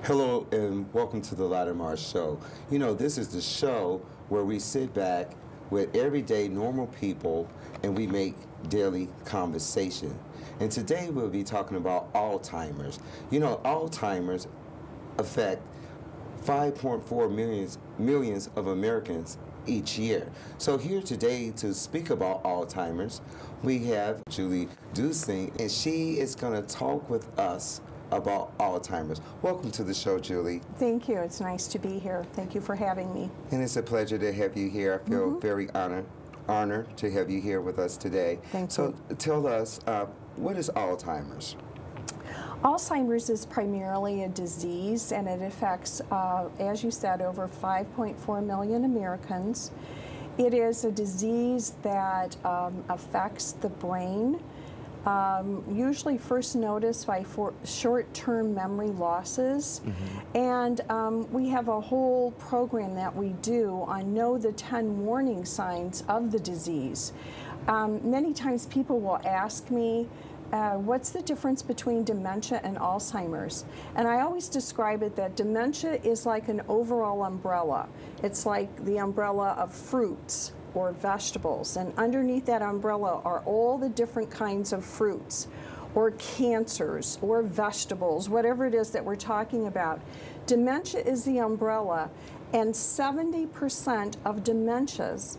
Hello and welcome to the Letammarr Show. You know, this is the show where we sit back with everyday normal people and we make daily conversation. And today we'll be talking about Alzheimer's. You know, Alzheimer's affect 5.4 millions of Americans each year. So here today to speak about Alzheimer's, we have Julie Duesing, and she is going to talk with us about Alzheimer's. Welcome to the show, Julie. Thank you. It's nice to be here. Thank you for having me. And it's a pleasure to have you here. I feel very honored to have you here with us today. Thank so you. tell us, what is Alzheimer's? Alzheimer's is primarily a disease, and it affects, as you said, over 5.4 million Americans. It is a disease that affects the brain, usually first noticed by short-term memory losses. And we have a whole program that we do on Know the 10 Warning Signs of the disease. Many times people will ask me, what's the difference between dementia and Alzheimer's? And I always describe it that dementia is like an overall umbrella. It's like the umbrella of fruits or vegetables, and underneath that umbrella are all the different kinds of fruits or cancers or vegetables, whatever it is that we're talking about. Dementia is the umbrella, and 70% of dementias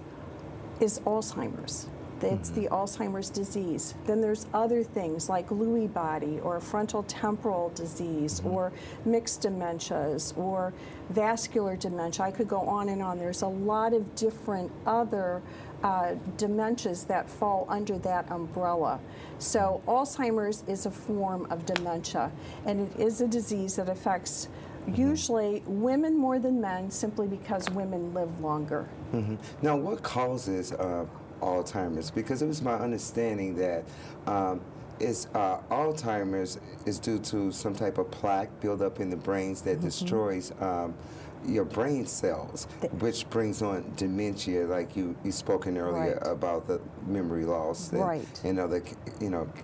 is Alzheimer's. It's the Alzheimer's disease. Then there's other things like Lewy body or frontal temporal disease or mixed dementias or vascular dementia. I could go on and on. There's a lot of different other dementias that fall under that umbrella. So Alzheimer's is a form of dementia, and it is a disease that affects usually women more than men simply because women live longer. Now, what causes Alzheimer's? Because it was my understanding that Alzheimer's is due to some type of plaque buildup in the brains that destroys your brain cells, which brings on dementia, like you spoken earlier about the memory loss and other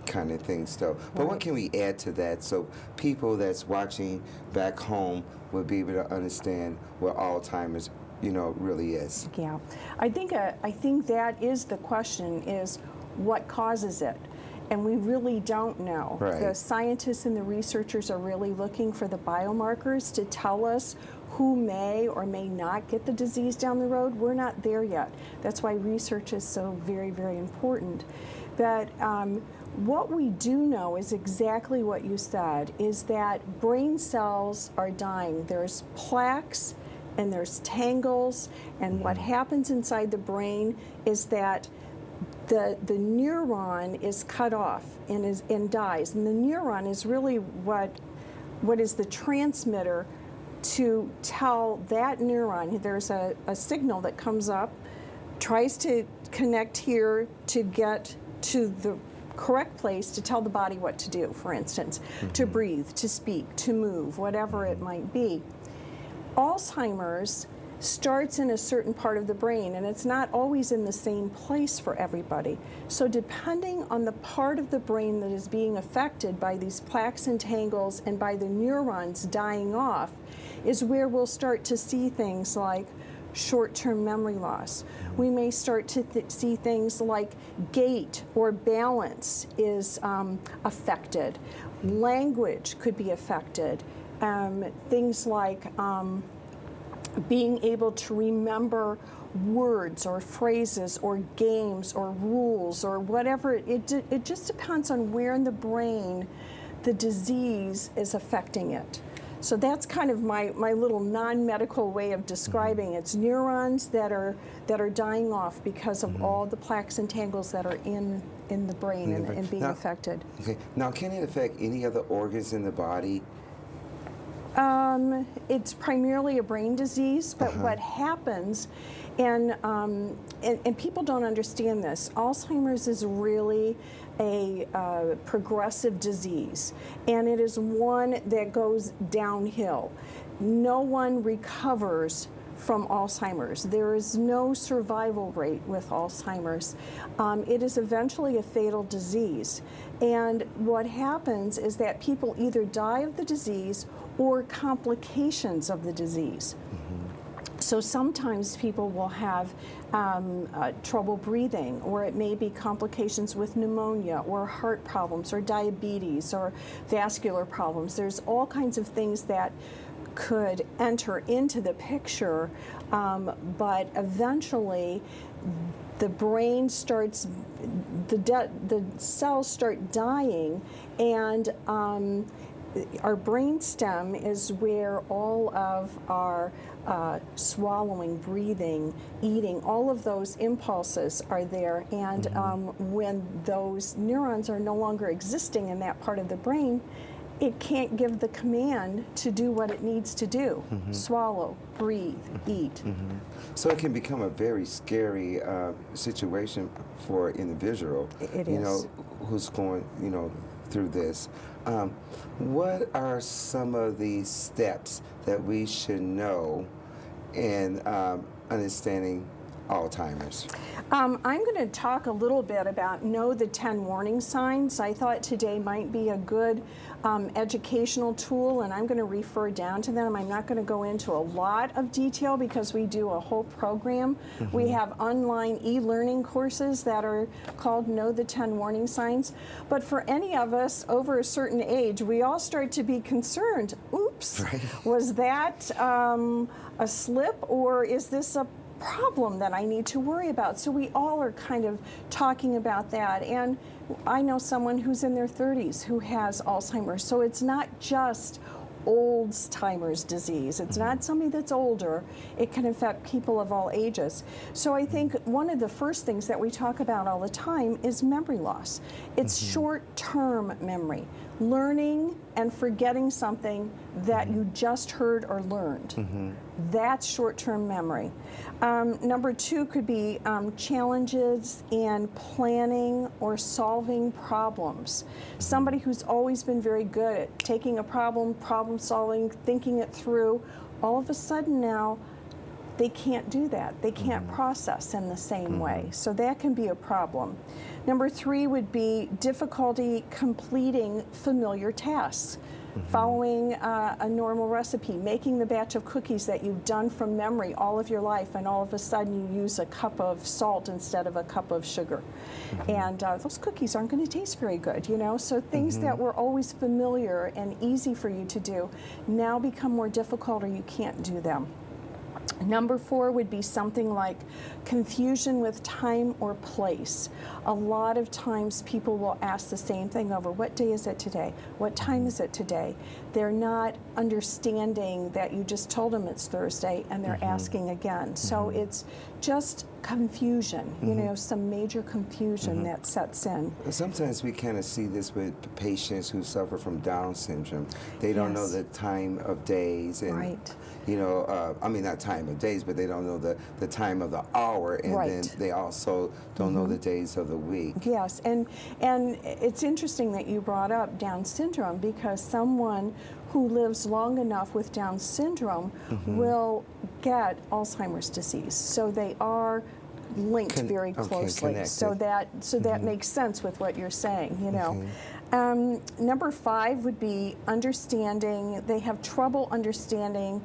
kind of things. So, but what can we add to that so people that's watching back home will be able to understand what Alzheimer's really is? Yeah, I think that is the question: is what causes it? And we really don't know. The scientists and the researchers are really looking for the biomarkers to tell us who may or may not get the disease down the road. We're not there yet. That's why research is so very, very important. But what we do know is exactly what you said, is that brain cells are dying. There's plaques and there's tangles, and what happens inside the brain is that the neuron is cut off and dies. And the neuron is really what is the transmitter to tell that neuron. There's a signal that comes up, tries to connect here to get to the correct place to tell the body what to do, for instance, to breathe, to speak, to move, whatever it might be. Alzheimer's starts in a certain part of the brain, and it's not always in the same place for everybody. So depending on the part of the brain that is being affected by these plaques and tangles and by the neurons dying off is where we'll start to see things like short-term memory loss. We may start to see things like gait or balance is affected. Language could be affected. Things like being able to remember words or phrases or games or rules or whatever. It just depends on where in the brain the disease is affecting it. So that's kind of my little non-medical way of describing it. It's neurons that are dying off because of all the plaques and tangles that are in the brain and being affected. Okay. Now, can it affect any other organs in the body? It's primarily a brain disease, but what happens, and people don't understand this, Alzheimer's is really a progressive disease, and it is one that goes downhill. No one recovers from Alzheimer's. There is no survival rate with Alzheimer's. It is eventually a fatal disease. And what happens is that people either die of the disease or complications of the disease. So sometimes people will have trouble breathing, or it may be complications with pneumonia or heart problems or diabetes or vascular problems. There's all kinds of things that could enter into the picture, but eventually the brain starts, the cells start dying, and our brain stem is where all of our swallowing, breathing, eating, all of those impulses are there. And when those neurons are no longer existing in that part of the brain, it can't give the command to do what it needs to do. Swallow, breathe, eat. So it can become a very scary situation for an individual, It you is. know, who's going, you know, through this. What are some of the steps that we should know in understanding Alzheimer's? I'm going to talk a little bit about know the 10 warning signs. I thought today might be a good educational tool, and I'm going to refer down to them. I'm not going to go into a lot of detail because we do a whole program. We have online e-learning courses that are called Know the 10 Warning Signs. But for any of us over a certain age, we all start to be concerned. Oops, was that a slip, or is this a problem that I need to worry about? So we all are kind of talking about that. And I know someone who's in their 30s who has Alzheimer's. So it's not just old-timers disease. It's not somebody that's older. It can affect people of all ages. So I think one of the first things that we talk about all the time is memory loss. It's short-term memory, learning and forgetting something that you just heard or learned. That's short-term memory. Number 2 could be challenges in planning or solving problems. Somebody who's always been very good at taking a problem solving, thinking it through, all of a sudden now they can't do that. They can't process in the same way. So that can be a problem. Number 3 would be difficulty completing familiar tasks. Following a normal recipe, making the batch of cookies that you've done from memory all of your life, and all of a sudden you use a cup of salt instead of a cup of sugar. And those cookies aren't going to taste very good, you know? So things that were always familiar and easy for you to do now become more difficult, or you can't do them. Number 4 would be something like confusion with time or place. A lot of times people will ask the same thing over, what day is it today? What time is it today? They're not understanding that you just told them it's Thursday, and they're asking again. So it's just confusion, you know, some major confusion that sets in. Sometimes we kind of see this with patients who suffer from Down syndrome. They don't know the time of days, and you know, I mean, not time of days, but they don't know the time of the hour, and then they also don't know the days of the week. Yes, and it's interesting that you brought up Down syndrome, because someone who lives long enough with Down syndrome will get Alzheimer's disease. So they are linked very closely. So that makes sense with what you're saying, you know. Number 5 would be understanding. They have trouble understanding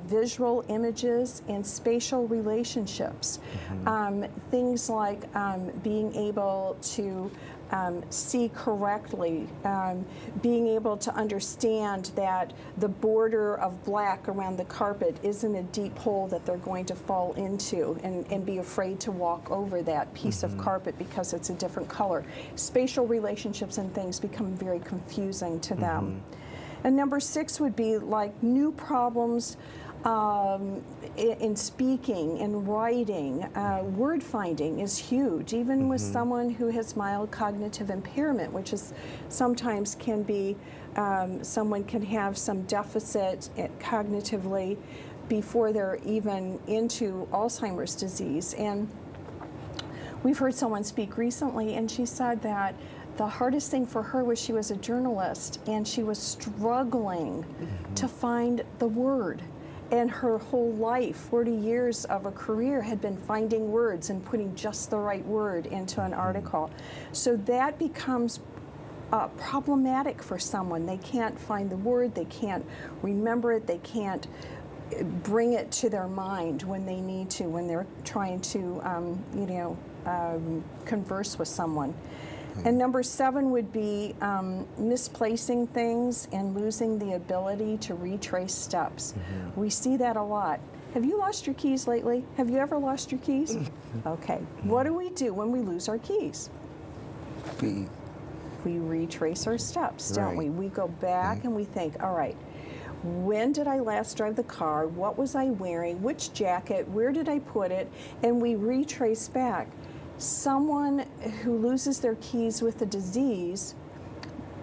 visual images and spatial relationships. Things like being able to see correctly, being able to understand that the border of black around the carpet isn't a deep hole that they're going to fall into, and be afraid to walk over that piece of carpet because it's a different color. Spatial relationships and things become very confusing to them. And number 6 would be like new problems in speaking, in writing. Word finding is huge, even with someone who has mild cognitive impairment, which is sometimes can be, someone can have some deficit cognitively before they're even into Alzheimer's disease. And we've heard someone speak recently, and she said that the hardest thing for her was she was a journalist, and she was struggling to find the word. And her whole life, 40 years of a career, had been finding words and putting just the right word into an article. So that becomes problematic for someone. They can't find the word, they can't remember it, they can't bring it to their mind when they need to, when they're trying to, converse with someone. And number 7 would be misplacing things and losing the ability to retrace steps. We see that a lot. Have you lost your keys lately? Have you ever lost your keys? Okay. What do we do when we lose our keys? We retrace our steps, don't we? We go back and we think, all right, when did I last drive the car? What was I wearing? Which jacket? Where did I put it? And we retrace back. Someone who loses their keys with a disease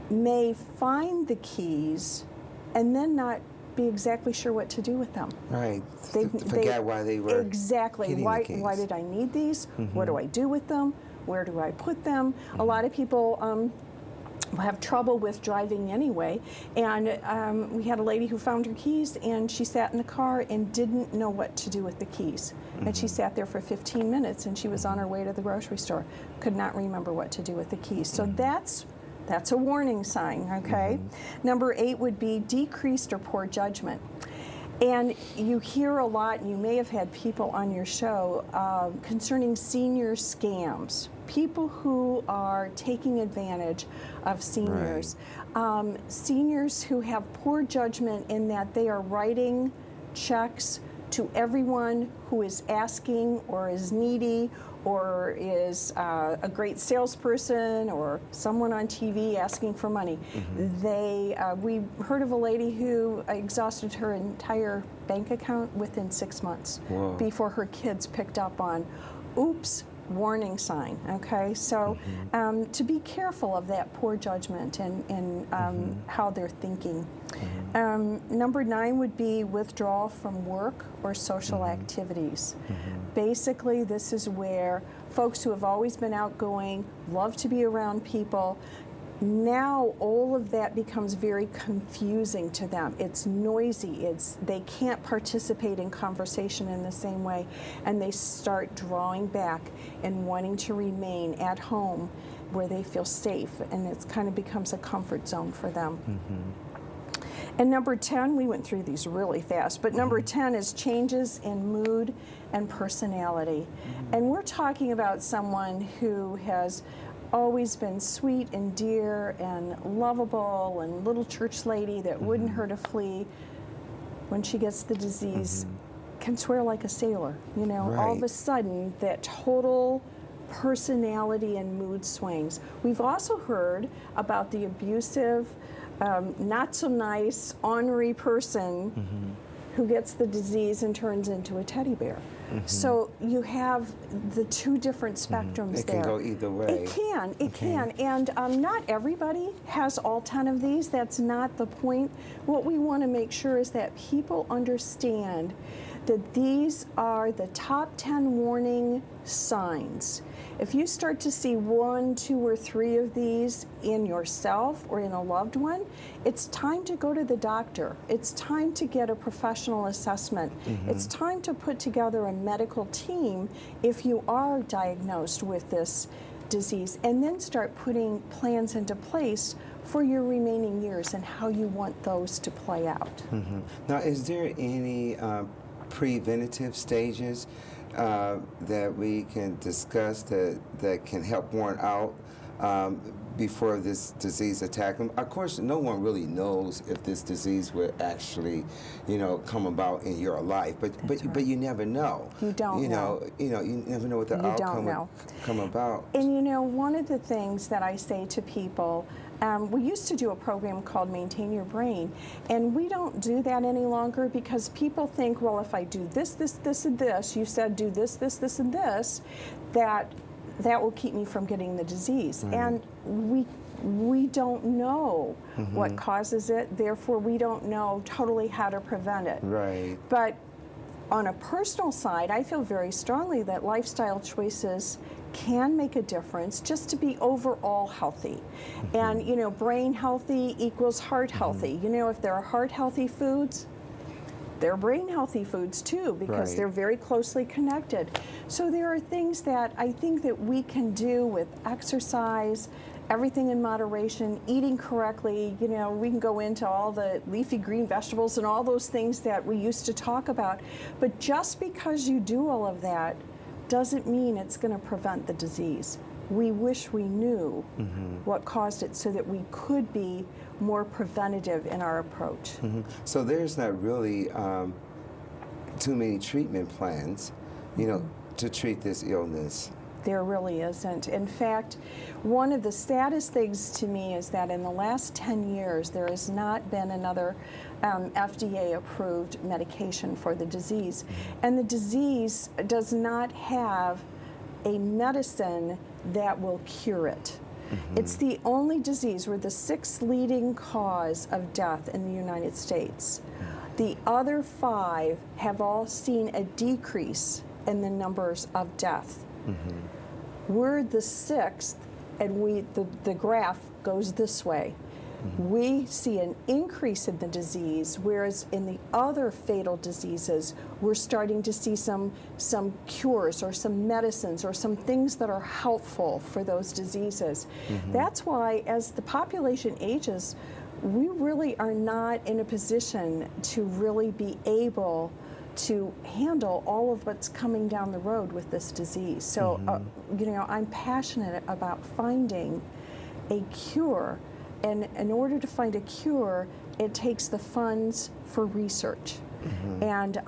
may find the keys and then not be exactly sure what to do with them. Right. They forgot why they were exactly getting why the keys. Why did I need these? What do I do with them? Where do I put them? A lot of people have trouble with driving anyway, and we had a lady who found her keys, and she sat in the car and didn't know what to do with the keys. And she sat there for 15 minutes, and she was on her way to the grocery store, could not remember what to do with the keys. So that's a warning sign, okay? Number 8 would be decreased or poor judgment. And you hear a lot, and you may have had people on your show concerning senior scams, people who are taking advantage of seniors. Seniors who have poor judgment in that they are writing checks to everyone who is asking or is needy or is a great salesperson or someone on TV asking for money. We heard of a lady who exhausted her entire bank account within 6 months before her kids picked up on, oops, warning sign, okay? So to be careful of that poor judgment and how they're thinking. Number 9 would be withdrawal from work or social activities. Basically, this is where folks who have always been outgoing, love to be around people, now all of that becomes very confusing to them. It's noisy, they can't participate in conversation in the same way, and they start drawing back and wanting to remain at home where they feel safe, and it kind of becomes a comfort zone for them. And number 10, we went through these really fast, but number 10 is changes in mood and personality. And we're talking about someone who has always been sweet and dear and lovable and little church lady that wouldn't hurt a flea. When she gets the disease, can swear like a sailor. You know, all of a sudden, that total personality and mood swings. We've also heard about the abusive, not so nice, ornery person who gets the disease and turns into a teddy bear. So you have the two different spectrums there. It can go either way. It can. And not everybody has all 10 of these. That's not the point. What we want to make sure is that people understand that these are the top 10 warning signs. If you start to see 1, 2, or 3 of these in yourself or in a loved one, it's time to go to the doctor. It's time to get a professional assessment. It's time to put together a medical team if you are diagnosed with this disease, and then start putting plans into place for your remaining years and how you want those to play out. Now, is there any preventative stages that we can discuss that can help warn out before this disease attack them? Of course, no one really knows if this disease will actually, come about in your life. But you never know. You don't know. You never know what the outcome will come about. And one of the things that I say to people, we used to do a program called Maintain Your Brain, and we don't do that any longer because people think, well, if I do this, this, this, and this, you said do this, this, this, and this, that will keep me from getting the disease. And we don't know what causes it, therefore we don't know totally how to prevent it. Right. But on a personal side, I feel very strongly that lifestyle choices can make a difference just to be overall healthy. And brain healthy equals heart healthy. If there are heart healthy foods, they're brain healthy foods too, because Right. they're very closely connected. So there are things that I think that we can do with exercise, everything in moderation, eating correctly. You know, we can go into all the leafy green vegetables and all those things that we used to talk about. But just because you do all of that doesn't mean it's going to prevent the disease. We wish we knew what caused it so that we could be more preventative in our approach. So there's not really too many treatment plans, you know, to treat this illness. There really isn't. In fact, one of the saddest things to me is that in the last 10 years, there has not been another FDA-approved medication for the disease. And the disease does not have a medicine that will cure it. It's the only disease. We're the 6th leading cause of death in the United States. The other 5 have all seen a decrease in the numbers of death. We're the 6th, and the graph goes this way. We see an increase in the disease, whereas in the other fatal diseases, we're starting to see some cures or some medicines or some things that are helpful for those diseases. That's why, as the population ages, we really are not in a position to really be able to handle all of what's coming down the road with this disease. So, you know, I'm passionate about finding a cure. And in order to find a cure, it takes the funds for research. And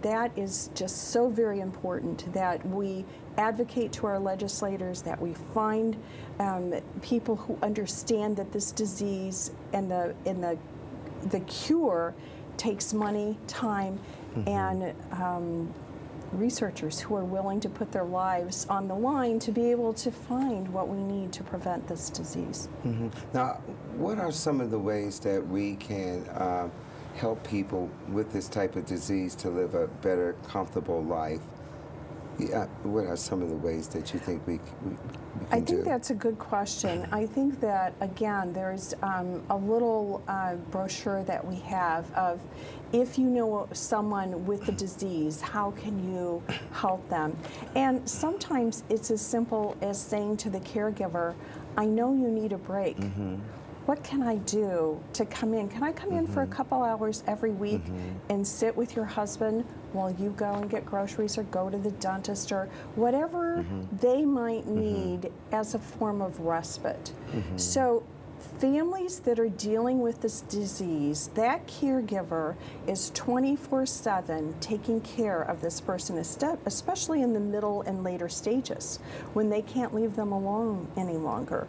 that is just so very important that we advocate to our legislators, that we find people who understand that this disease and the cure takes money, time, and researchers who are willing to put their lives on the line to be able to find what we need to prevent this disease. Now, what are some of the ways that we can help people with this type of disease to live a better, comfortable life? What are some of the ways that you think we can I do? think that's a good question. I think that, again, there's a little brochure that we have of, if you know someone with the disease, how can you help them? And sometimes it's as simple as saying to the caregiver, I know you need a break. What can I do to come in? Can I come in for a couple hours every week and sit with your husband while you go and get groceries or go to the dentist or whatever they might need as a form of respite? So families that are dealing with this disease, that caregiver is 24/7 taking care of this person, especially in the middle and later stages when they can't leave them alone any longer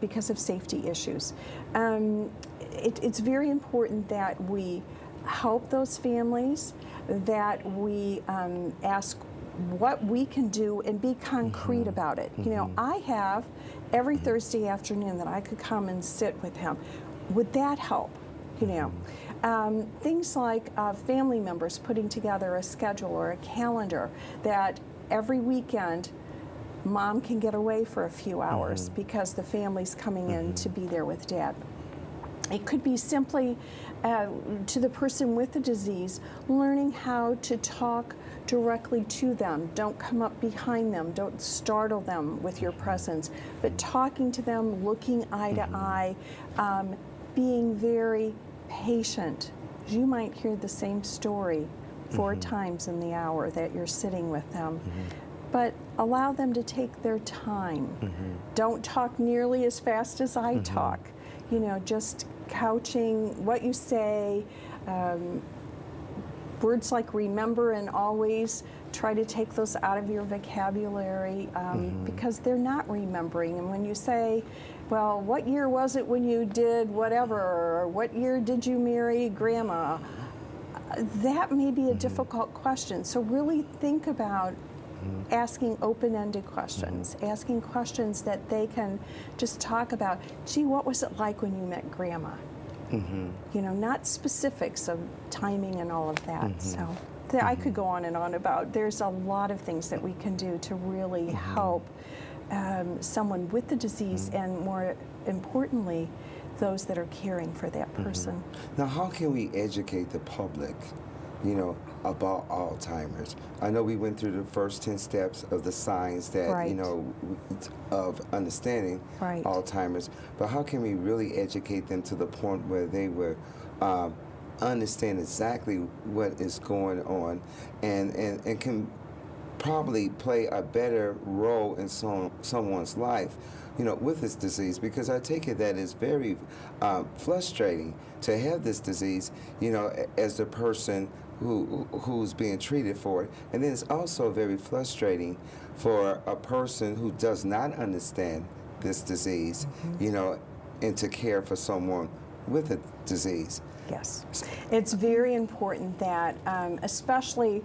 because of safety issues. It's very important that we help those families, that we ask what we can do and be concrete about it. You know, I have every Thursday afternoon that I could come and sit with him. Would that help? You know, things like family members putting together a schedule or a calendar that every weekend mom can get away for a few hours because the family's coming in to be there with dad. It could be simply to the person with the disease, learning how to talk directly to them. Don't come up behind them. Don't startle them with your presence, but talking to them, looking eye to eye, being very patient. You might hear the same story 4 times in the hour that you're sitting with them. But allow them to take their time. Don't talk nearly as fast as I talk. You know, just couching what you say, words like remember and always, try to take those out of your vocabulary because they're not remembering. And when you say, well, what year was it when you did whatever, or what year did you marry grandma? That may be a difficult question. So really think about asking open-ended questions, asking questions that they can just talk about. Gee, what was it like when you met grandma? You know, not specifics of timing and all of that. So I could go on and on about. There's a lot of things that we can do to really help someone with the disease, and more importantly, those that are caring for that person. Now, how can we educate the public about Alzheimer's. I know we went through the first 10 steps of the signs that, Right. of understanding Right. Alzheimer's, but how can we really educate them to the point where they will understand exactly what is going on and can probably play a better role in someone's life, with this disease? Because I take it that it's very frustrating to have this disease, as the person who's being treated for it, and then it's also very frustrating for a person who does not understand this disease, and to care for someone with a disease. Yes. It's very important that, especially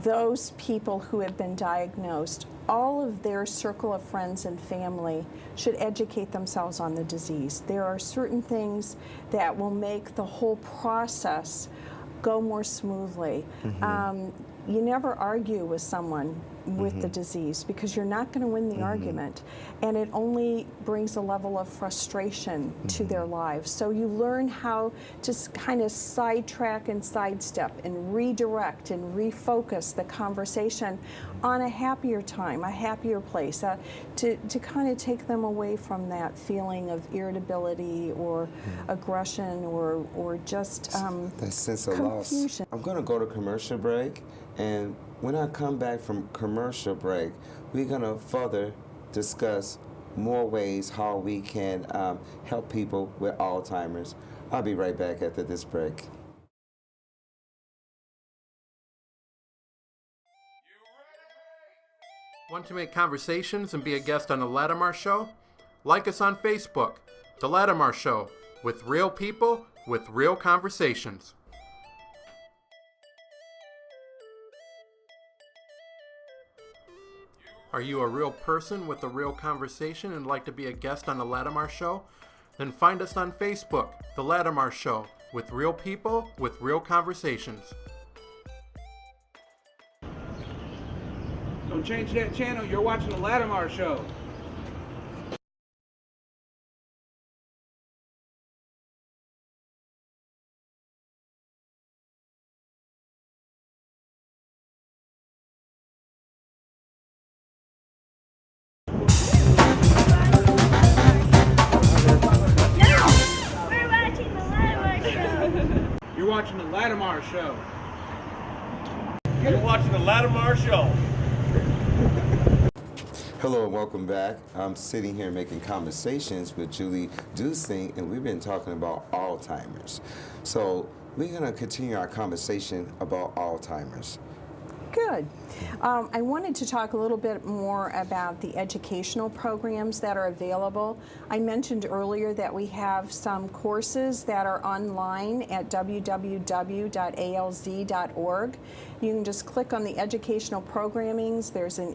those people who have been diagnosed, all of their circle of friends and family should educate themselves on the disease. There are certain things that will make the whole process go more smoothly. You never argue with someone with the disease because you're not going to win the argument, and it only brings a level of frustration to their lives. So you learn how to kind of sidetrack and sidestep and redirect and refocus the conversation on a happier time, a happier place, to kind of take them away from that feeling of irritability or aggression or just that sense of confusion. loss. I'm going to go to commercial break, and when I come back from commercial break, we're going to further discuss more ways how we can help people with Alzheimer's. I'll be right back after this break. Want to make conversations and be a guest on the Letammarr Show? Like us on Facebook, The Letammarr Show, with real people, with real conversations. Are you a real person with a real conversation and like to be a guest on The Letammarr Show? Then find us on Facebook, The Letammarr Show, with real people, with real conversations. Don't change that channel. You're watching the Letammarr Show. You're watching the Letammarr Show. You're watching the Letammarr Show. Hello and welcome back. I'm sitting here making conversations with Julie Duesing, and we've been talking about Alzheimer's. So we're going to continue our conversation about Alzheimer's. Good. I wanted to talk a little bit more about the educational programs that are available. I mentioned earlier that we have some courses that are online at www.alz.org. You can just click on the educational programmings. There's an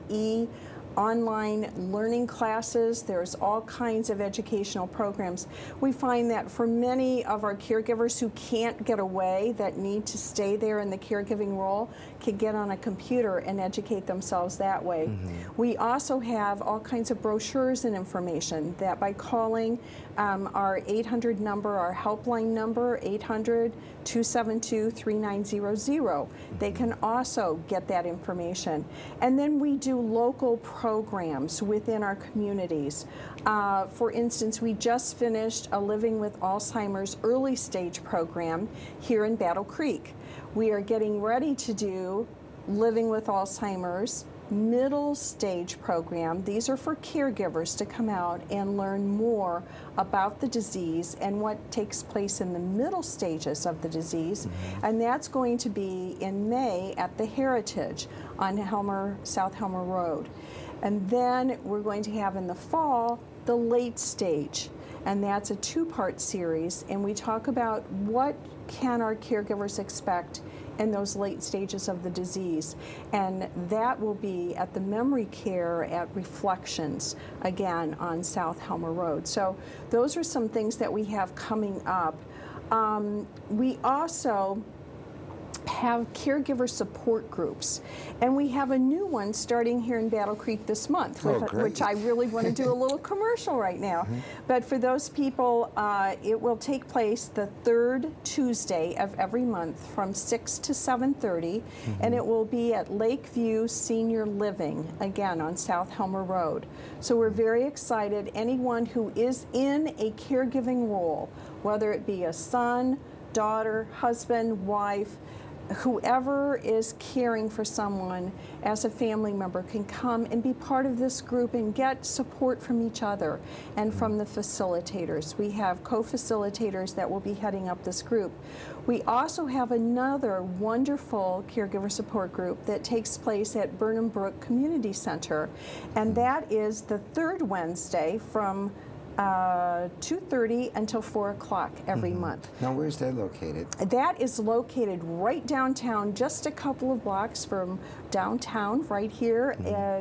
online learning classes. There's all kinds of educational programs. We find that for many of our caregivers who can't get away, that need to stay there in the caregiving role, can get on a computer and educate themselves that way. We also have all kinds of brochures and information that by calling our 800 number, our helpline number, 800-272-3900, they can also get that information. And then we do local programs within our communities. For instance, we just finished a Living with Alzheimer's early stage program here in Battle Creek. We are getting ready to do Living with Alzheimer's middle stage program. These are for caregivers to come out and learn more about the disease and what takes place in the middle stages of the disease. And that's going to be in May at the Heritage on South Helmer Road. And then we're going to have in the fall the late stage, and that's a two-part series, and we talk about what can our caregivers expect in those late stages of the disease. And that will be at the memory care at Reflections, again on South Helmer Road. So those are some things that we have coming up. We also have caregiver support groups. And we have a new one starting here in Battle Creek this month, Oh, great. which I really want to do a little commercial right now. But for those people, it will take place the third Tuesday of every month from 6 to 7:30, and it will be at Lakeview Senior Living, again on South Helmer Road. So we're very excited. Anyone who is in a caregiving role, whether it be a son, daughter, husband, wife, whoever is caring for someone as a family member can come and be part of this group and get support from each other and from the facilitators. We have co-facilitators that will be heading up this group. We also have another wonderful caregiver support group that takes place at Burnham Brook Community Center, and that is the third Wednesday from 2:30 until 4 o'clock every month. Now, where's that located? That is located right downtown, just a couple of blocks from downtown, right here.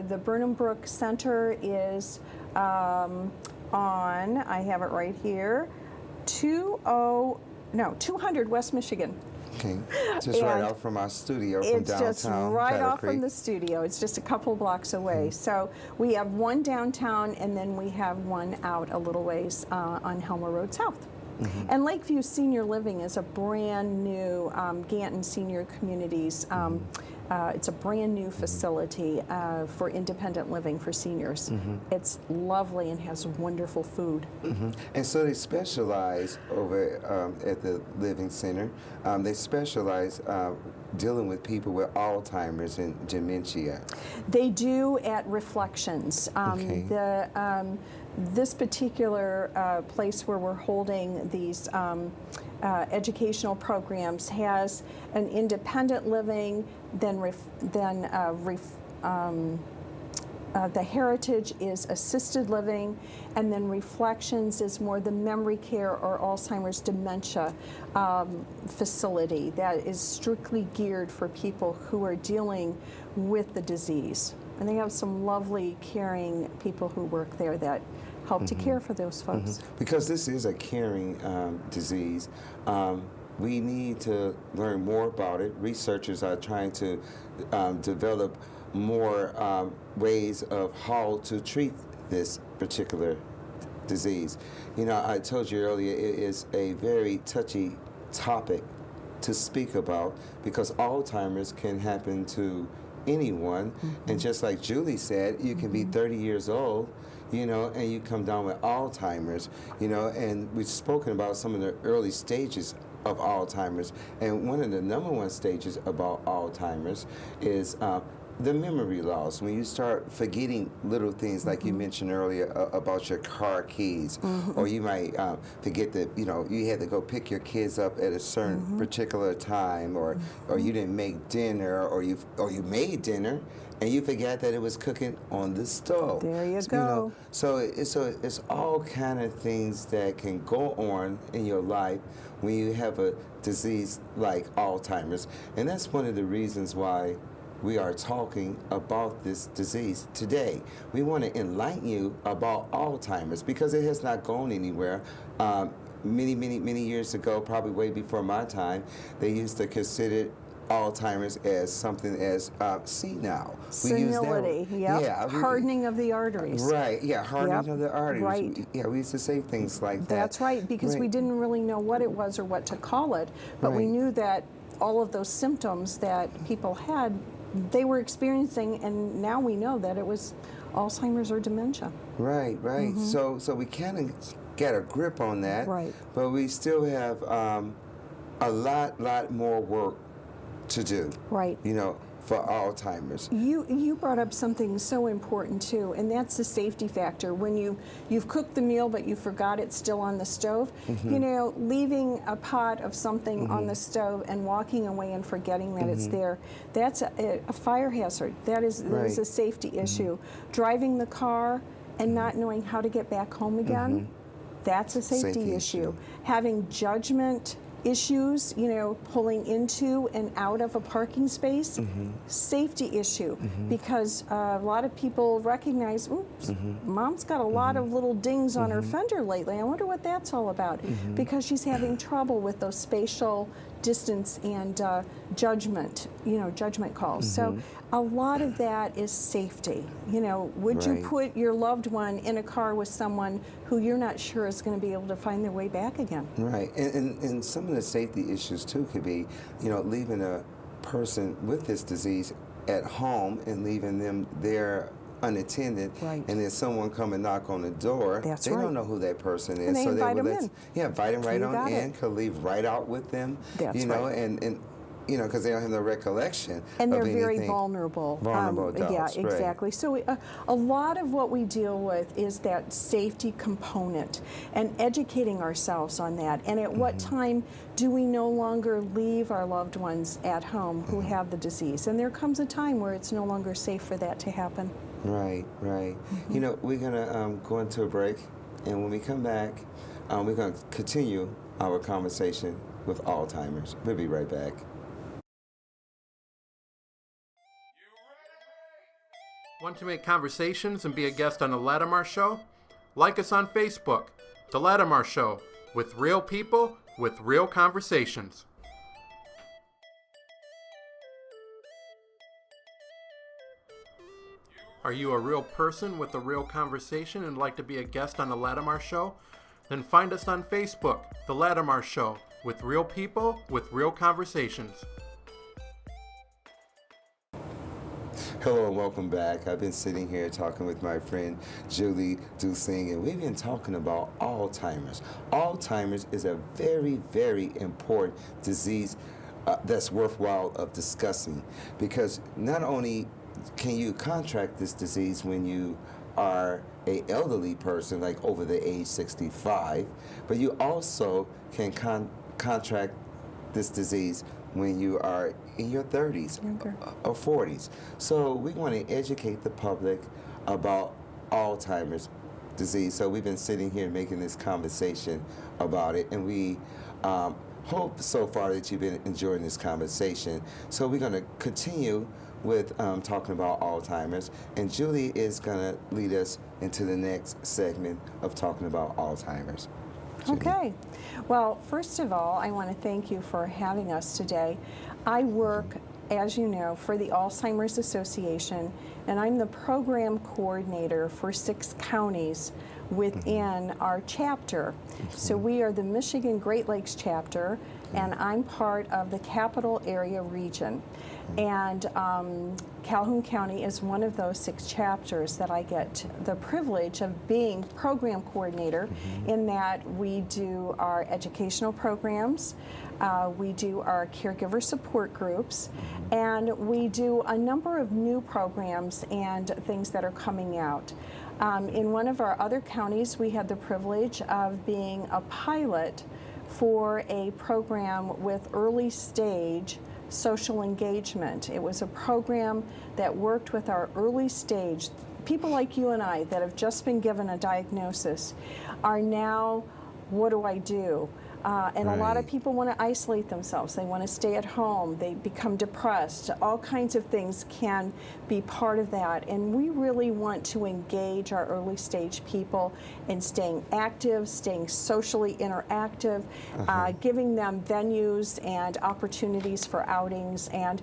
The Burnham Brook Center is on, I have it right here, 200 West Michigan. Okay, just right And out from our studio from It's downtown. just right Battle off from Creek. the studio. It's just a couple blocks away. So we have one downtown, and then we have one out a little ways on Helmer Road South. And Lakeview Senior Living is a brand new Ganton Senior Communities. It's a brand new facility for independent living for seniors. It's lovely and has wonderful food. And so they specialize over at the Living Center. They specialize dealing with people with Alzheimer's and dementia. They do at Reflections. Okay. This particular place where we're holding these educational programs has an independent living, then the Heritage is assisted living, and then Reflections is more the memory care or Alzheimer's dementia facility that is strictly geared for people who are dealing with the disease. And they have some lovely, caring people who work there that help to care for those folks. Because this is a caring disease, we need to learn more about it. Researchers are trying to develop more ways of how to treat this particular disease. You know, I told you earlier, it is a very touchy topic to speak about because Alzheimer's can happen to anyone. And just like Julie said, you can be 30 years old, you know, and you come down with Alzheimer's, you know, and we've spoken about some of the early stages of Alzheimer's. And one of the number one stages about Alzheimer's is the memory loss. When you start forgetting little things like you mentioned earlier about your car keys, or you might forget that, you know, you had to go pick your kids up at a certain particular time, or you didn't make dinner, or you made dinner and you forgot that it was cooking on the stove. There you You go. know, so it's all kind of things that can go on in your life when you have a disease like Alzheimer's. And that's one of the reasons why we are talking about this disease today. We want to enlighten you about Alzheimer's because it has not gone anywhere. Many years ago, probably way before my time, they used to consider Alzheimer's as something as senile. Senility, yep. Yeah, Hardening of the arteries. Right, yeah, hardening Yep, of the arteries. right. Yeah, we used to say things like that. That's right, because we Right. didn't really know what it was or what to call it, but we Right. knew that all of those symptoms that people had, they were experiencing, and now we know that it was Alzheimer's or dementia. Right. So we kind of get a grip on that. Right. But we still have a lot more work to do. Right. You know, for Alzheimer's. You brought up something so important too, and that's the safety factor. When you've cooked the meal but you forgot it's still on the stove, you know, leaving a pot of something on the stove and walking away and forgetting that it's there, that's a fire hazard. That is Right. a safety issue. Driving the car and not knowing how to get back home again, that's a safety issue. Having judgment issues, you know, pulling into and out of a parking space, safety issue, because a lot of people recognize, oops, mom's got a lot of little dings on her fender lately. I wonder what that's all about, because she's having trouble with those spatial distance and judgment, judgment calls. So a lot of that is safety. Would you Right. put your loved one in a car with someone who you're not sure is going to be able to find their way back again? Right, and some of the safety issues too could be, leaving a person with this disease at home and leaving them there unattended, Right. and then someone come and knock on the door. That's they right. don't know who that person is, And they so invite would them in. Yeah, invite them right You on got in. it. Could leave right out with them. That's right. and because they don't have no recollection. And they're of very anything. vulnerable. Vulnerable adults, Yeah, right. exactly. So a lot of what we deal with is that safety component and educating ourselves on that. And at what time do we no longer leave our loved ones at home who have the disease? And there comes a time where it's no longer safe for that to happen. Right, right. We're going to go into a break, and when we come back, we're going to continue our conversation with Alzheimer's. We'll be right back. Want to make conversations and be a guest on The Letammarr Show? Like us on Facebook, The Letammarr Show, with real people with real conversations. Are you a real person with a real conversation and like to be a guest on The Letammarr Show? Then find us on Facebook, The Letammarr Show, with real people with real conversations. Hello and welcome back. I've been sitting here talking with my friend Julie Duesing, and we've been talking about Alzheimer's. Alzheimer's is a very, very important disease that's worthwhile of discussing, because not only can you contract this disease when you are an elderly person, like over the age 65, but you also can contract this disease when you are in your 30s Younger. or 40s. So we want to educate the public about Alzheimer's disease. So we've been sitting here making this conversation about it, and we hope so far that you've been enjoying this conversation. So we're going to continue with talking about Alzheimer's, and Julie is going to lead us into the next segment of talking about Alzheimer's. Julie. Okay. Well, first of all, I want to thank you for having us today. I work, as you know, for the Alzheimer's Association, and I'm the program coordinator for 6 counties within our chapter. So we are the Michigan Great Lakes chapter, and I'm part of the Capital Area region. And Calhoun County is one of those 6 chapters that I get the privilege of being program coordinator, in that we do our educational programs, we do our caregiver support groups, and we do a number of new programs and things that are coming out. In one of our other counties, we had the privilege of being a pilot for a program with early stage social engagement. It was a program that worked with our early stage. People like you and I that have just been given a diagnosis are now, what do I do? And a lot of Right. people want to isolate themselves. They want to stay at home. They become depressed. All kinds of things can be part of that. And we really want to engage our early stage people in staying active, staying socially interactive, giving them venues and opportunities for outings. And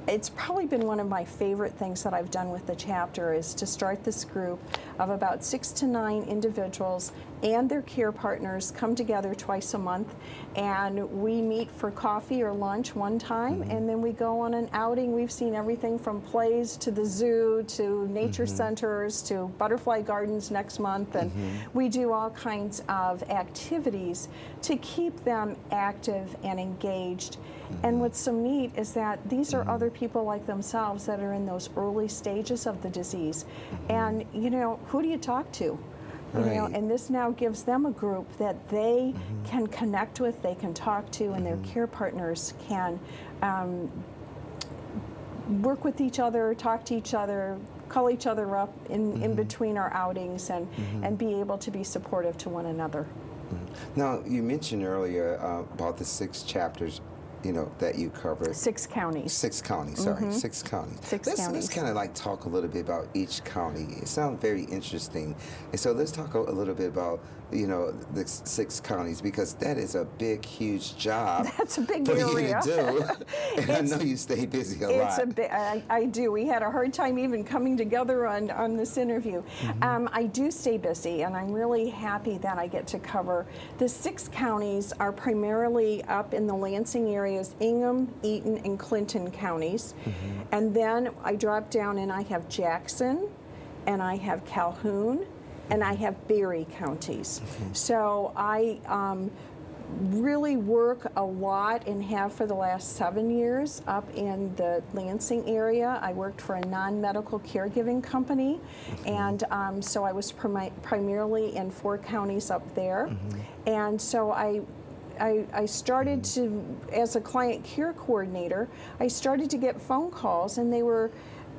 it's probably been one of my favorite things that I've done with the chapter is to start this group of about 6 to 9 individuals and their care partners come together twice a month, and we meet for coffee or lunch one time, and then we go on an outing. We've seen everything from plays to the zoo to nature centers to butterfly gardens next month, and we do all kinds of activities to keep them active and engaged. And what's so neat is that these are other people like themselves that are in those early stages of the disease. And, who do you talk to? Right. And this now gives them a group that they can connect with, they can talk to, and their care partners can work with each other, talk to each other, call each other up in between our outings, and be able to be supportive to one another. Now, you mentioned earlier about the 6 chapters, that you covered. 6 counties. 6 counties, sorry, 6 counties. Six counties. Let's kind of like talk a little bit about each county. It sounds very interesting. And so let's talk a little bit about the 6 counties, because that is a big, huge job. That's a big for area. you to do. And I know you stay busy a lot. I do. We had a hard time even coming together on this interview. I do stay busy, and I'm really happy that I get to cover. The 6 counties are primarily up in the Lansing areas, Ingham, Eaton, and Clinton counties. And then I drop down and I have Jackson, and I have Calhoun, and I have Berry counties. So I really work a lot and have for the last 7 years up in the Lansing area. I worked for a non-medical caregiving company, and so I was primarily in 4 counties up there. And so I started to, as a client care coordinator, I started to get phone calls, and they were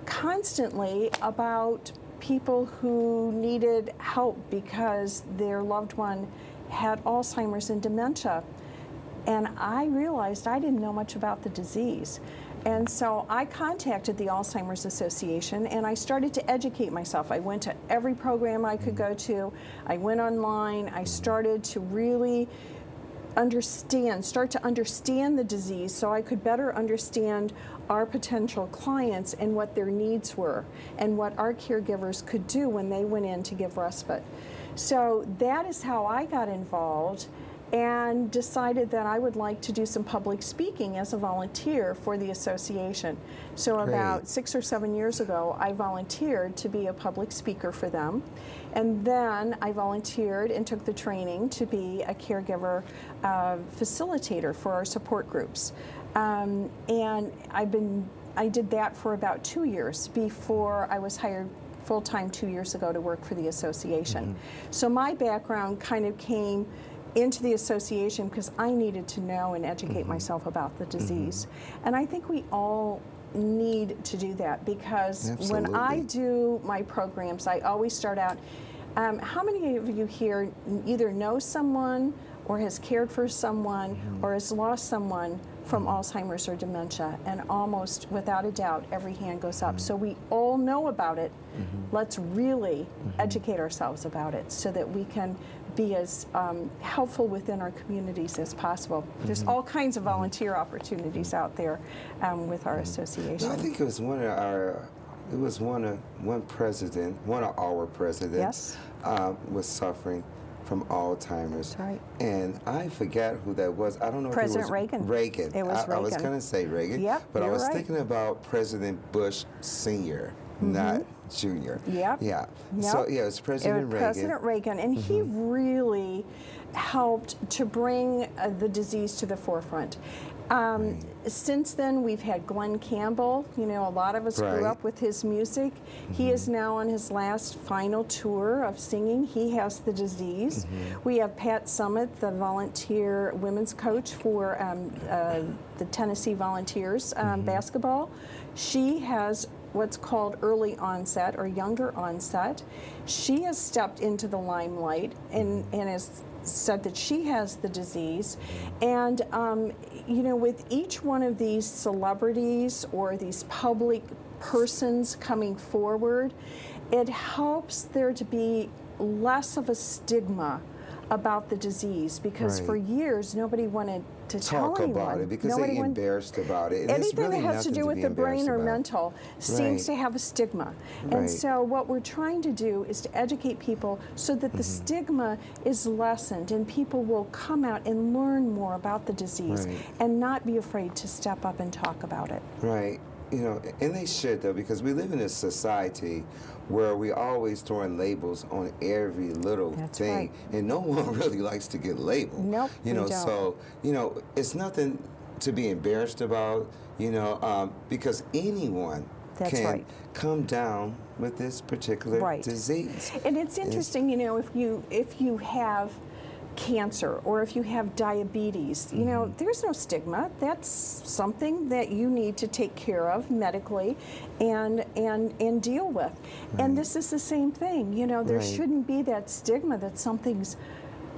constantly about people who needed help because their loved one had Alzheimer's and dementia. And I realized I didn't know much about the disease. And so I contacted the Alzheimer's Association, and I started to educate myself. I went to every program I could go to. I went online. I started to really start to understand the disease so I could better understand our potential clients and what their needs were and what our caregivers could do when they went in to give respite. So that is how I got involved and decided that I would like to do some public speaking as a volunteer for the association. So about 6 or 7 years ago, I volunteered to be a public speaker for them. And then I volunteered and took the training to be a caregiver facilitator for our support groups. And I did that for about 2 years before I was hired full-time 2 years ago to work for the association. So my background kind of came into the association because I needed to know and educate myself about the disease. And I think we all need to do that because when I do my programs, I always start out, how many of you here either know someone or has cared for someone or has lost someone from Alzheimer's or dementia? And almost without a doubt, every hand goes up. So we all know about it. Let's really educate ourselves about it so that we can be as helpful within our communities as possible. There's all kinds of volunteer opportunities out there with our association. No, I think it was one of our presidents was suffering from Alzheimer's. That's right. And I forget who that was. I don't know President if it was Reagan. Reagan. It was I was Reagan. going to say Reagan. Yep, but I you're was right. thinking about President Bush Sr., not Jr. Yep. Yeah. Yep. So yeah, it was President Reagan. President Reagan, and he really helped to bring the disease to the forefront. Since then, we've had Glenn Campbell. You know, a lot of us grew up with his music. He is now on his last final tour of singing. He has the disease. We have Pat Summit, the volunteer women's coach for the Tennessee Volunteers basketball. She has what's called early onset or younger onset. She has stepped into the limelight and has said that she has the disease. And you know, with each one of these celebrities or these public persons coming forward, it helps there to be less of a stigma about the disease, because for years nobody wanted to tell anyone about it because they're embarrassed about it. And anything really that has to do with the brain or mental seems to have a stigma. And so what we're trying to do is to educate people so that the stigma is lessened and people will come out and learn more about the disease and not be afraid to step up and talk about it. Right. You know, and they should, though, because we live in a society where we always throwing labels on every little thing, and no one really likes to get labeled. Nope, you know, we don't. so you know, it's nothing to be embarrassed about. You know, because anyone can come down with this particular disease. And it's interesting, you know, if you have cancer or if you have diabetes, you know, there's no stigma. That's something that you need to take care of medically and deal with. And this is the same thing. You know, there shouldn't be that stigma that something's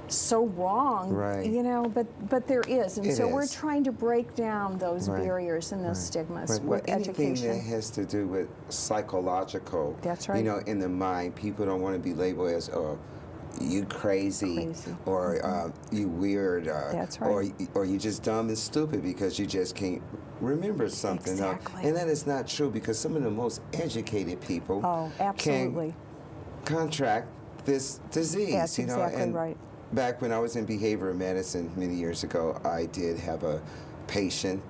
so wrong, you know, but there is. And so we're trying to break down those barriers and those stigmas with anything education. that has to do with psychological, you know, in the mind, people don't want to be labeled as you crazy. Or you weird, That's right. or you just dumb and stupid because you just can't remember something. Exactly. And that is not true, because some of the most educated people Oh, absolutely. can contract this disease. That's exactly and right. Back when I was in behavioral medicine many years ago, I did have a patient,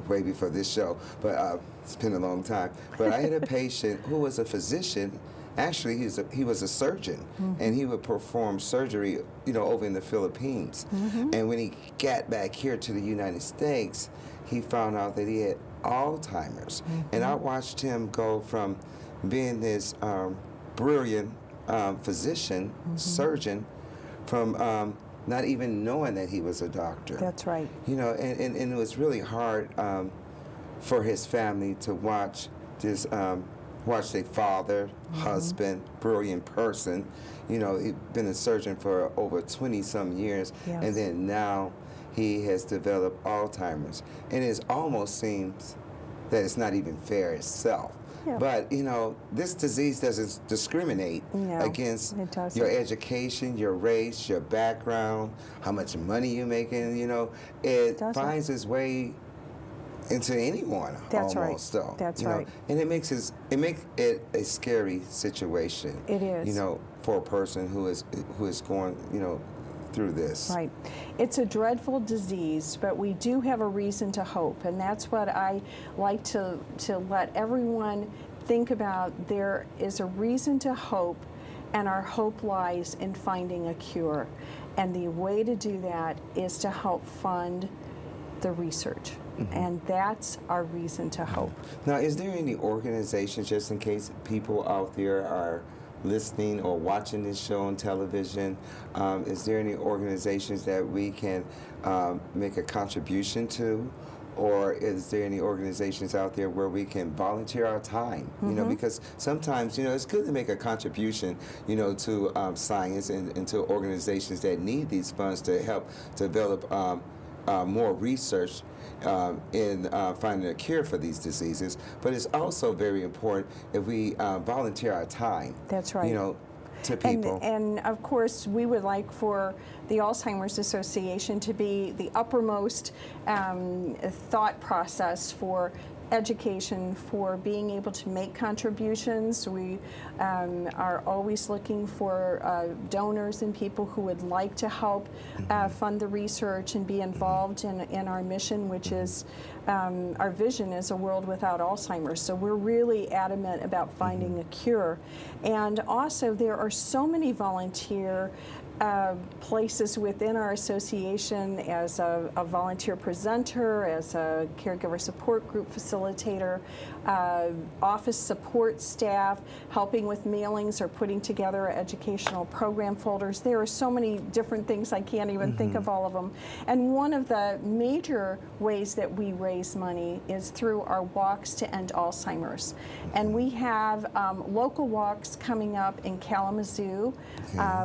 way before this show, but it's been a long time. But I had a patient who was a physician. Actually, he was a surgeon, and he would perform surgery, over in the Philippines. And when he got back here to the United States, he found out that he had Alzheimer's. And I watched him go from being this brilliant physician, surgeon, from not even knowing that he was a doctor. That's right. And it was really hard for his family to watch this, watch their father, husband, brilliant person. He'd been a surgeon for over 20-some years, Yes. and then now he has developed Alzheimer's. And it almost seems that it's not even fair itself. Yeah. But, this disease doesn't discriminate No, against it doesn't. your education, your race, your background, how much money you're making, It doesn't. finds its way into anyone. That's right. Almost, though. That's right. And it makes it a scary situation. It is. For a person who is going, through this. Right. It's a dreadful disease, but we do have a reason to hope, and that's what I like to let everyone think about. There is a reason to hope, and our hope lies in finding a cure. And the way to do that is to help fund the research. And that's our reason to hope. Now, is there any organizations, just in case people out there are listening or watching this show on television, is there any organizations that we can make a contribution to? Or is there any organizations out there where we can volunteer our time? Because sometimes, it's good to make a contribution, to science and to organizations that need these funds to help develop more research in finding a cure for these diseases. But it's also very important if we volunteer our time. That's right. To people. And of course, we would like for the Alzheimer's Association to be the uppermost thought process for education, for being able to make contributions. We are always looking for donors and people who would like to help fund the research and be involved in our mission, which is our vision is a world without Alzheimer's. So we're really adamant about finding a cure. And also, there are so many volunteer places within our association as a volunteer presenter, as a caregiver support group facilitator, office support staff, helping with mailings or putting together educational program folders. There are so many different things, I can't even think of all of them. And one of the major ways that we raise money is through our Walks to End Alzheimer's. And we have local walks coming up in Kalamazoo,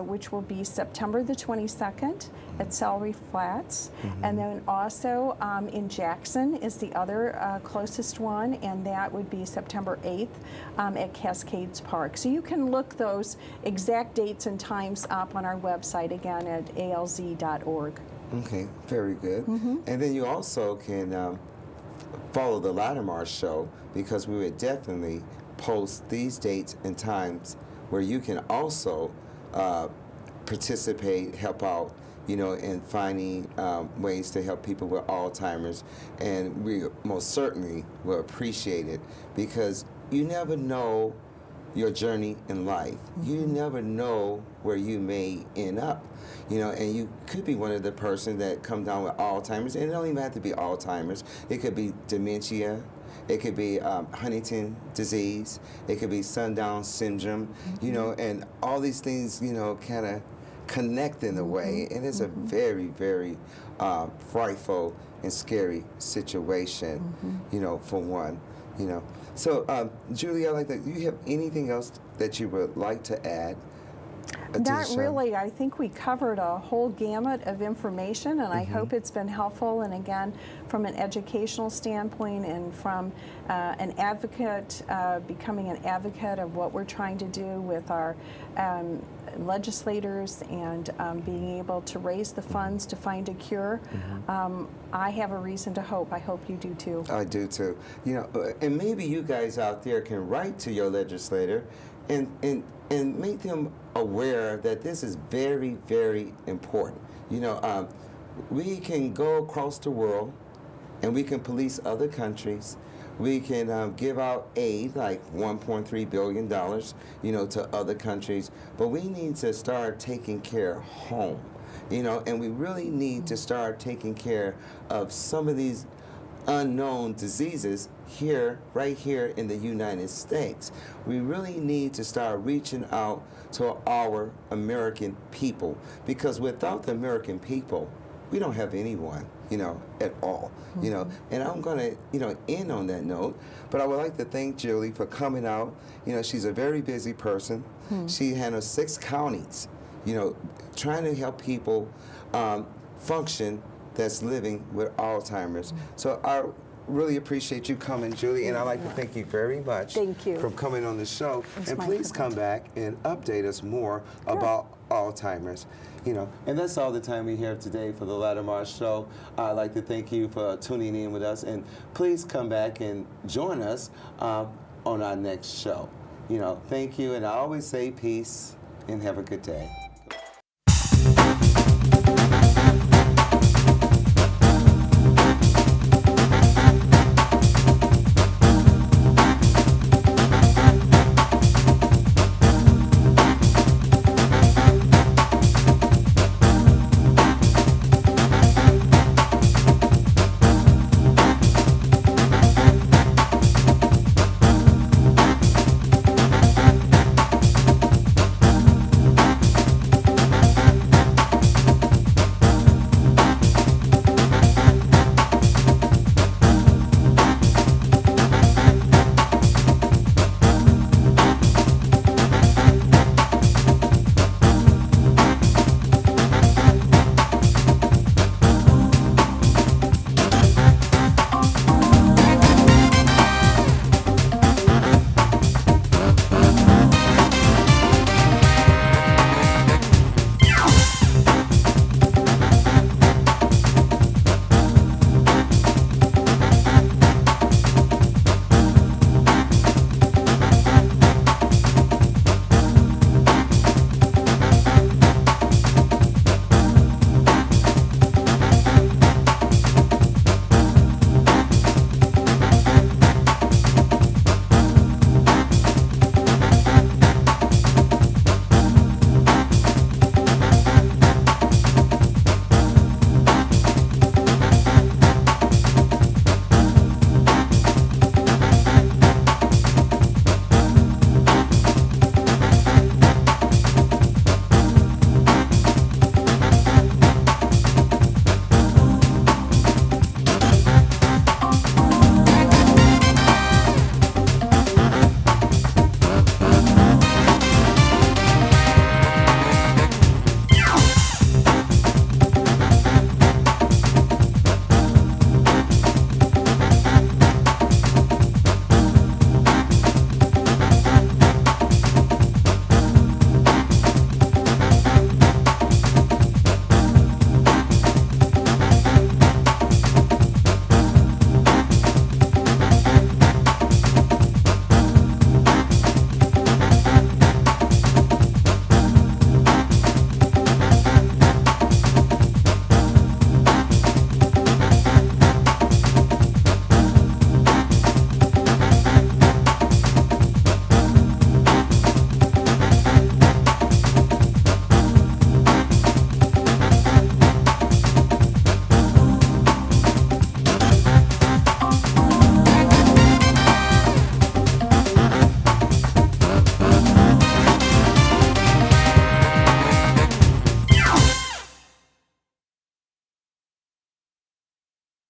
which will be September the 22nd at Salary Flats. And then also in Jackson is the other closest one, and that would be September 8th at Cascades Park. So you can look those exact dates and times up on our website, again, at alz.org. Okay, very good. And then you also can follow the Letammarr Show, because we would definitely post these dates and times where you can also participate, help out, in finding ways to help people with Alzheimer's. And we most certainly will appreciate it, because you never know your journey in life. You never know where you may end up, and you could be one of the person that come down with Alzheimer's, and it don't even have to be Alzheimer's. It could be dementia. It could be Huntington disease. It could be sundown syndrome, and all these things, kind of connect in a way. And it's a very, very frightful and scary situation, for one, So, Julie, do you have anything else that you would like to add? Not really. I think we covered a whole gamut of information, and I hope it's been helpful. And again, from an educational standpoint and from an advocate, becoming an advocate of what we're trying to do with our legislators and being able to raise the funds to find a cure, I have a reason to hope. I hope you do too. I do too. You know, and maybe you guys out there can write to your legislator and make them aware that this is very, very important. You know, we can go across the world and we can police other countries. We can give out aid, like $1.3 billion, you know, to other countries. But we need to start taking care of home, you know, and we really need to start taking care of some of these unknown diseases here, right here in the United States. We really need to start reaching out to our American people, because without the American people, we don't have anyone, you know, at all, you know. And I'm going to, you know, end on that note. But I would like to thank Julie for coming out. You know, she's a very busy person. She handles 6 counties, you know, trying to help people function that's living with Alzheimer's. So I really appreciate you coming, Julie, and I'd like to thank you very much Thank you. for coming on the show. It's And my please privilege. come back and update us more about Alzheimer's. You know, and that's all the time we have today for the Letammarr Show. I'd like to thank you for tuning in with us, and please come back and join us on our next show. You know, thank you, and I always say peace and have a good day.